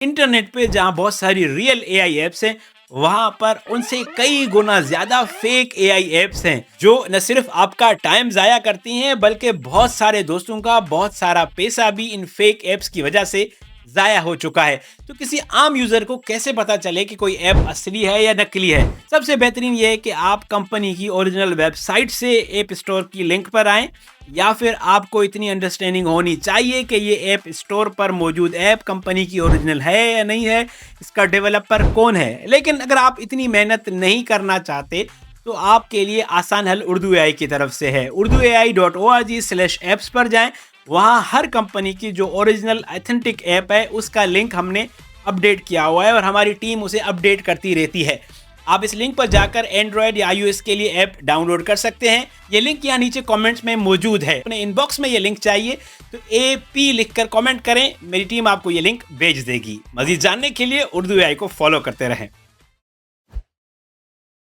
Internet पे जहाँ बहुत सारी रियल एआई ऐप्स हैं, वहाँ पर उनसे कई गुना ज़्यादा फेक एआई ऐप्स हैं, जो न सिर्फ आपका टाइम ज़ाया करती हैं, बल्कि बहुत सारे दोस्तों का बहुत सारा पैसा भी इन फेक ऐप्स की वजह से ज़ाया हो चुका है। तो किसी आम यूज़र को कैसे पता चले कि कोई ऐप असली है या नकली है? सबसे बेहतरीन ये है कि आप कंपनी की ओरिजिनल वेबसाइट से ऐप स्टोर की लिंक पर आएँ, या फिर आपको इतनी अंडरस्टैंडिंग होनी चाहिए कि ये ऐप स्टोर पर मौजूद ऐप कंपनी की ओरिजिनल है या नहीं है, इसका डेवलपर कौन है। लेकिन अगर आप इतनी मेहनत नहीं करना चाहते, तो आपके लिए आसान हल उर्दू एआई की तरफ से है। urduai.org/apps पर जाएं। वहाँ हर कंपनी की जो ओरिजिनल ऑथेंटिक ऐप है उसका लिंक हमने अपडेट किया हुआ है और हमारी टीम उसे अपडेट करती रहती है। आप इस लिंक पर जाकर एंड्रॉयड या iOS के लिए ऐप डाउनलोड कर सकते हैं। ये लिंक यहाँ नीचे कमेंट्स में मौजूद है। अपने इनबॉक्स में ये लिंक चाहिए तो AP लिखकर कमेंट करें, मेरी टीम आपको ये लिंक भेज देगी। मजीद जानने के लिए उर्दू एआई को फॉलो करते रहें।